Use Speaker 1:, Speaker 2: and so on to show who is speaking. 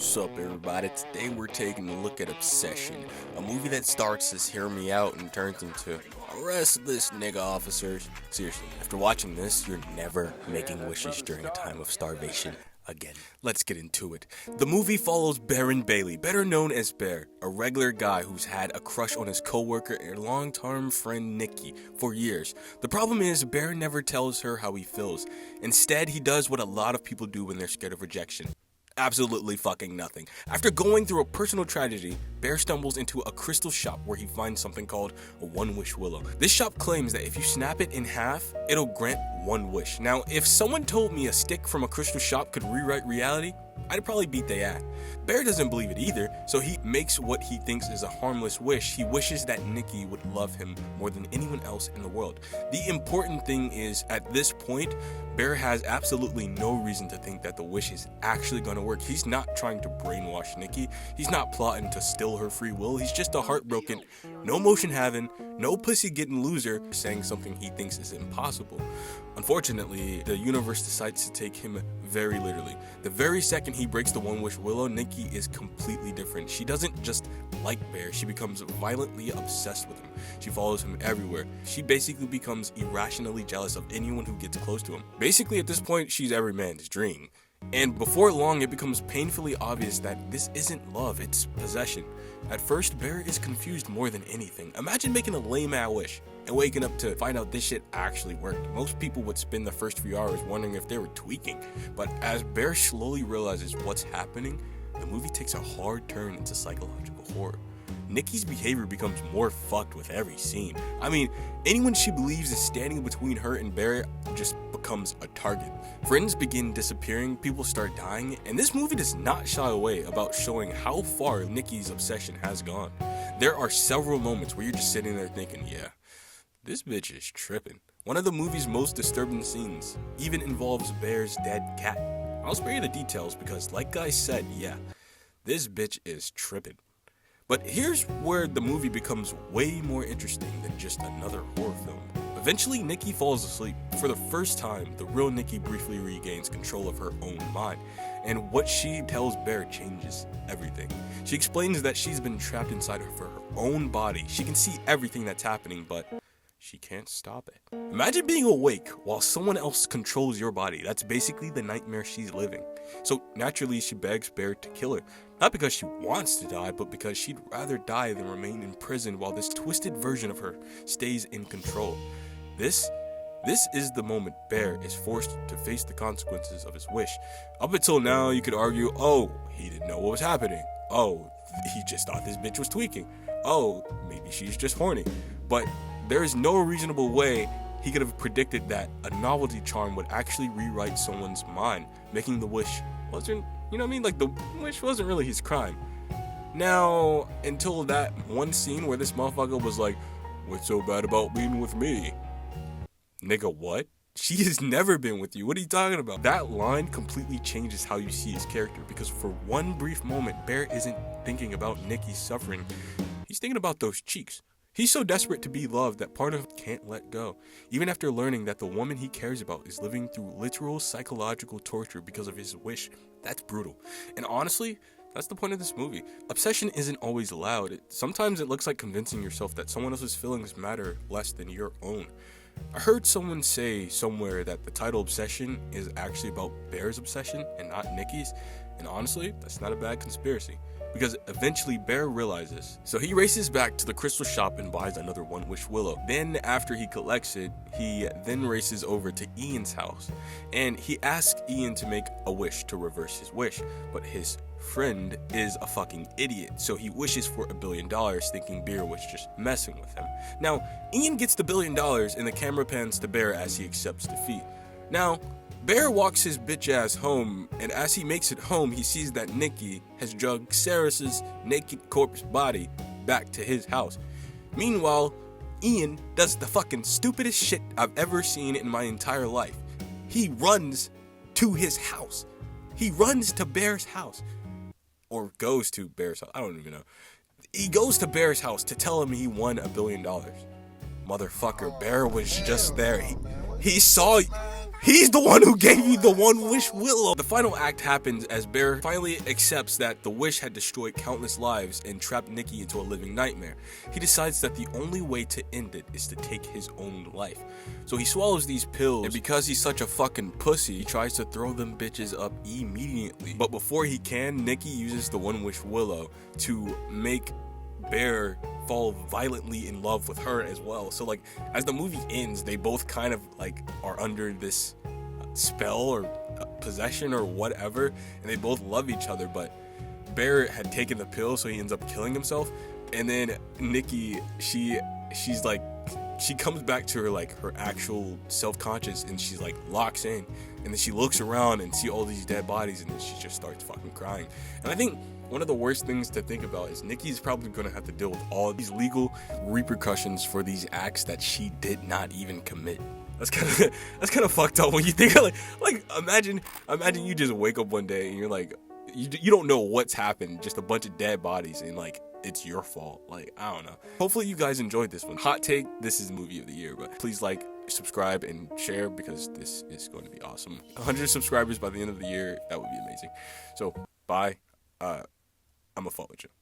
Speaker 1: Sup everybody, today we're taking a look at Obsession, a movie that starts as hear me out and turns into arrest this nigga officers. Seriously, after watching this, you're never making wishes during a time of starvation again. Let's get into it. The movie follows Baron Bailey, better known as Bear, a regular guy who's had a crush on his coworker and long-term friend Nikki for years. The problem is, Bear never tells her how he feels. Instead, he does what a lot of people do when they're scared of rejection. Absolutely fucking nothing. After going through a personal tragedy, Bear stumbles into a crystal shop where he finds something called a one-wish willow. This shop claims that if you snap it in half, it'll grant one wish. Now, if someone told me a stick from a crystal shop could rewrite reality, I'd probably beat they ass. Bear doesn't believe it either, so he makes what he thinks is a harmless wish. He wishes that Nikki would love him more than anyone else in the world. The important thing is, at this point, Bear has absolutely no reason to think that the wish is actually going to work. He's not trying to brainwash Nikki. He's not plotting to steal her free will. He's just a heartbroken, no motion having, no pussy getting loser saying something he thinks is impossible. Unfortunately, the universe decides to take him very literally. The very second he breaks the one-wish willow, Nikki is completely different. She doesn't just like Bear, she becomes violently obsessed with him. She follows him everywhere. She basically becomes irrationally jealous of anyone who gets close to him. Basically, at this point, she's every man's dream. And before long, it becomes painfully obvious that this isn't love, it's possession. At first, Bear is confused more than anything. Imagine making a lame-ass wish and waking up to find out this shit actually worked. Most people would spend the first few hours wondering if they were tweaking. But as Bear slowly realizes what's happening, the movie takes a hard turn into psychological horror. Nikki's behavior becomes more fucked with every scene. I mean, anyone she believes is standing between her and Bear just becomes a target. Friends begin disappearing, people start dying, and this movie does not shy away about showing how far Nikki's obsession has gone. There are several moments where you're just sitting there thinking, yeah, this bitch is tripping. One of the movie's most disturbing scenes even involves Bear's dead cat. I'll spare you the details because, like I said, yeah, this bitch is tripping. But here's where the movie becomes way more interesting than just another horror film. Eventually, Nikki falls asleep. For the first time, the real Nikki briefly regains control of her own mind, and what she tells Bear changes everything. She explains that she's been trapped inside of her own body. She can see everything that's happening, but she can't stop it. Imagine being awake while someone else controls your body. That's basically the nightmare she's living. So naturally, she begs Bear to kill her. Not because she wants to die, but because she'd rather die than remain in prison while this twisted version of her stays in control. This is the moment Bear is forced to face the consequences of his wish. Up until now, you could argue, oh, he didn't know what was happening. Oh, he just thought this bitch was tweaking. Oh, maybe she's just horny. But there is no reasonable way he could have predicted that a novelty charm would actually rewrite someone's mind, making the wish wasn't, you know what I mean? Like, the wish wasn't really his crime. Now, until that one scene where this motherfucker was like, what's so bad about being with me? Nigga, what? She has never been with you. What are you talking about? That line completely changes how you see his character, because for one brief moment, Bear isn't thinking about Nikki's suffering. He's thinking about those cheeks. He's so desperate to be loved that part of him can't let go, even after learning that the woman he cares about is living through literal psychological torture because of his wish. That's brutal. And honestly, that's the point of this movie. Obsession isn't always loud. Sometimes it looks like convincing yourself that someone else's feelings matter less than your own. I heard someone say somewhere that the title Obsession is actually about Bear's obsession and not Nikki's, and honestly, that's not a bad conspiracy. Because eventually Bear realizes. So he races back to the crystal shop and buys another one-wish willow. Then after he collects it, he then races over to Ian's house. And he asks Ian to make a wish to reverse his wish. But his friend is a fucking idiot. So he wishes for $1 billion thinking Bear was just messing with him. Now, Ian gets the $1 billion and the camera pans to Bear as he accepts defeat. Now, Bear walks his bitch ass home, and as he makes it home, he sees that Nikki has dragged Sarah's naked corpse body back to his house. Meanwhile, Ian does the fucking stupidest shit I've ever seen in my entire life. He runs to his house. He runs to Bear's house. Or goes to Bear's house. I don't even know. He goes to Bear's house to tell him he won $1 billion. Motherfucker, Bear was just there. He saw He's the one who gave you the one wish willow. The final act happens as Bear finally accepts that the wish had destroyed countless lives and trapped Nikki into a living nightmare. He decides that the only way to end it is to take his own life. So he swallows these pills, and because he's such a fucking pussy, he tries to throw them bitches up immediately. But before he can, Nikki uses the one wish willow to make Bear fall violently in love with her as well. So like as the movie ends, they both kind of like are under this spell or possession or whatever, and they both love each other. But Bear had taken the pill, so he ends up killing himself. And then Nikki, she's like, she comes back to her actual self-conscious, and she's like locks in, and then she looks around and see all these dead bodies, and then she just starts fucking crying. And I think one of the worst things to think about is Nikki's probably gonna have to deal with all these legal repercussions for these acts that she did not even commit. That's kind of fucked up when you think of like imagine you just wake up one day and you're like, you don't know what's happened, just a bunch of dead bodies, and like it's your fault. Like, I don't know. Hopefully you guys enjoyed this one. Hot take, this is movie of the year, but please like, subscribe, and share because this is going to be awesome. 100 subscribers by the end of the year, that would be amazing. So bye. I'm gonna fuck with you.